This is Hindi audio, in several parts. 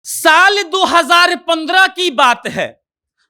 साल 2015 की बात है।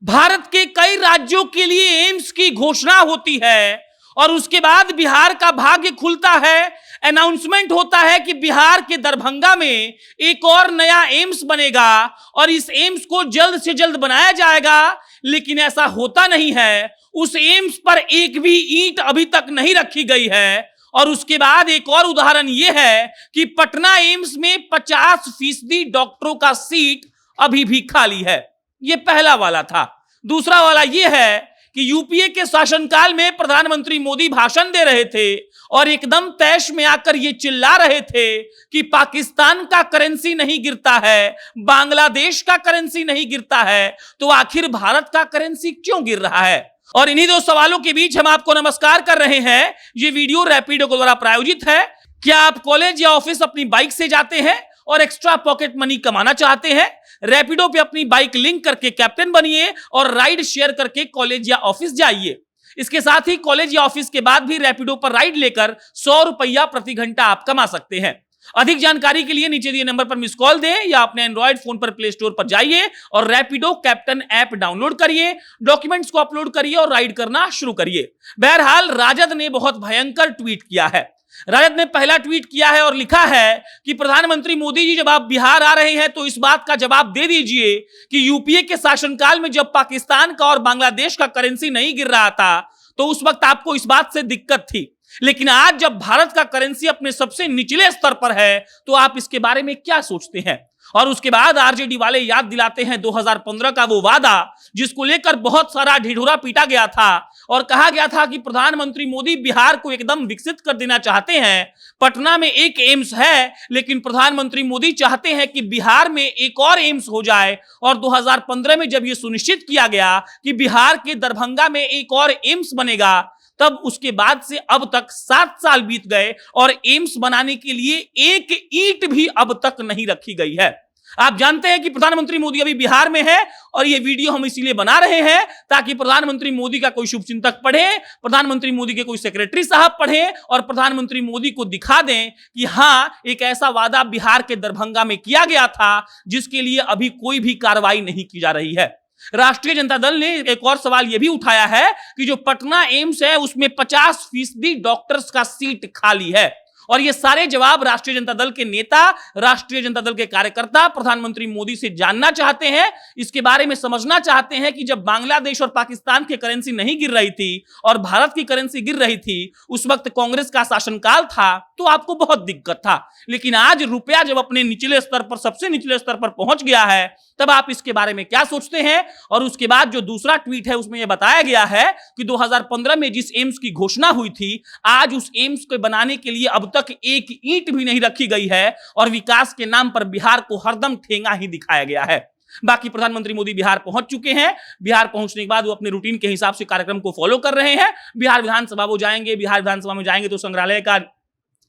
भारत के कई राज्यों के लिए एम्स की घोषणा होती है और उसके बाद बिहार का भाग्य खुलता है। अनाउंसमेंट होता है कि बिहार के दरभंगा में एक और नया एम्स बनेगा और इस एम्स को जल्द से जल्द बनाया जाएगा, लेकिन ऐसा होता नहीं है। उस एम्स पर एक भी ईंट अभी तक नहीं रखी गई है। और उसके बाद एक और उदाहरण यह है कि पटना एम्स में 50% डॉक्टरों का सीट अभी भी खाली है। यह पहला वाला था। दूसरा वाला यह है कि यूपीए के शासनकाल में प्रधानमंत्री मोदी भाषण दे रहे थे और एकदम तैश में आकर यह चिल्ला रहे थे कि पाकिस्तान का करेंसी नहीं गिरता है, बांग्लादेश का करेंसी नहीं गिरता है, तो आखिर भारत का करेंसी क्यों गिर रहा है। और इन्हीं दो सवालों के बीच हम आपको नमस्कार कर रहे हैं। ये वीडियो रैपिडो के द्वारा प्रायोजित है। क्या आप कॉलेज या ऑफिस अपनी बाइक से जाते हैं और एक्स्ट्रा पॉकेट मनी कमाना चाहते हैं? रैपिडो पे अपनी बाइक लिंक करके कैप्टन बनिए और राइड शेयर करके कॉलेज या ऑफिस जाइए। इसके साथ ही कॉलेज या ऑफिस के बाद भी रैपिडो पर राइड लेकर 100 रुपया प्रति घंटा आप कमा सकते हैं। अधिक जानकारी के लिए नीचे दिए नंबर पर मिस कॉल दें या अपने एंड्रॉइड फोन पर प्ले स्टोर पर जाइए और रैपिडो कैप्टन ऐप डाउनलोड करिए, डॉक्यूमेंट्स को अपलोड करिए और राइड करना शुरू करिए। बहरहाल राजद ने बहुत भयंकर ट्वीट किया है। राजद ने पहला ट्वीट किया है और लिखा है कि प्रधानमंत्री मोदी जी, जब आप बिहार आ रहे हैं तो इस बात का जवाब दे दीजिए कि यूपीए के शासनकाल में जब पाकिस्तान का और बांग्लादेश का करेंसी नहीं गिर रहा था तो उस वक्त आपको इस बात से दिक्कत थी, लेकिन आज जब भारत का करेंसी अपने सबसे निचले स्तर पर है तो आप इसके बारे में क्या सोचते हैं। और उसके बाद आरजेडी वाले याद दिलाते हैं 2015 का वो वादा जिसको लेकर बहुत सारा ढिढोरा पीटा गया था और कहा गया था कि प्रधानमंत्री मोदी बिहार को एकदम विकसित कर देना चाहते हैं। पटना में एक एम्स है, लेकिन प्रधानमंत्री मोदी चाहते हैं कि बिहार में एक और एम्स हो जाए। और 2015 में जब यह सुनिश्चित किया गया कि बिहार के दरभंगा में एक और एम्स बनेगा, तब उसके बाद से अब तक 7 साल बीत गए और एम्स बनाने के लिए एक ईंट भी अब तक नहीं रखी गई है। आप जानते हैं कि प्रधानमंत्री मोदी अभी बिहार में है और यह वीडियो हम इसीलिए बना रहे हैं ताकि प्रधानमंत्री मोदी का कोई शुभचिंतक पढ़े, प्रधानमंत्री मोदी के कोई सेक्रेटरी साहब पढ़े और प्रधानमंत्री मोदी को दिखा दें कि हां, एक ऐसा वादा बिहार के दरभंगा में किया गया था जिसके लिए अभी कोई भी कार्रवाई नहीं की जा रही है। राष्ट्रीय जनता दल ने एक और सवाल यह भी उठाया है कि जो पटना एम्स है उसमें 50% डॉक्टर्स का सीट खाली है। और ये सारे जवाब राष्ट्रीय जनता दल के नेता, राष्ट्रीय जनता दल के कार्यकर्ता प्रधानमंत्री मोदी से जानना चाहते हैं। इसके बारे में समझना चाहते हैं कि जब बांग्लादेश और पाकिस्तान की करेंसी नहीं गिर रही थी और भारत की करेंसी गिर रही थी, उस वक्त कांग्रेस का शासनकाल था तो आपको बहुत दिक्कत था, लेकिन आज रुपया जब अपने निचले स्तर पर, सबसे निचले स्तर पर पहुंच गया है, तब आप इसके बारे में क्या सोचते हैं। और उसके बाद जो दूसरा ट्वीट है उसमें यह बताया गया है कि 2015 में जिस एम्स की घोषणा हुई थी, आज उस एम्स को बनाने के लिए अब तक एक ईंट भी नहीं रखी गई है और विकास के नाम पर बिहार को हरदम ठेंगा ही दिखाया गया है। बाकी प्रधानमंत्री मोदी बिहार पहुंच चुके हैं। बिहार पहुंचने के बाद वो अपने रूटीन के हिसाब से कार्यक्रम को फॉलो कर रहे हैं। बिहार विधानसभा वो जाएंगे, बिहार विधानसभा में जाएंगे तो संग्रहालय का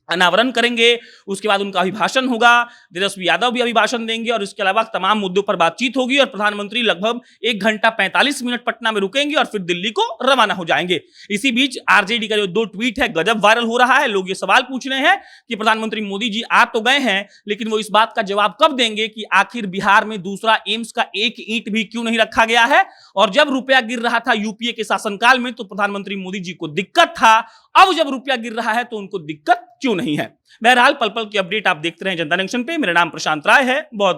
अनावरण करेंगे, उसके बाद उनका अभिभाषण होगा, तेजस्वी यादव भी अभिभाषण देंगे और इसके अलावा तमाम मुद्दों पर बातचीत होगी और प्रधानमंत्री लगभग 1 घंटा 45 मिनट पटना में रुकेंगे और फिर दिल्ली को रवाना हो जाएंगे। इसी बीच आरजेडी का जो 2 ट्वीट है गजब वायरल हो रहा है। लोग ये सवाल पूछ रहे हैं कि प्रधानमंत्री मोदी जी आ तो गए हैं, लेकिन वो इस बात का जवाब कब देंगे कि आखिर बिहार में दूसरा एम्स का एक ईंट भी क्यों नहीं रखा गया है। और जब रुपया गिर रहा था यूपीए के शासनकाल में तो प्रधानमंत्री मोदी जी को दिक्कत था, अब जब रुपया गिर रहा है तो उनको दिक्कत क्यों नहीं है। बहरहाल पल पल की अपडेट आप देखते रहे जनता जंक्शन पे। मेरा नाम प्रशांत राय है। बहुत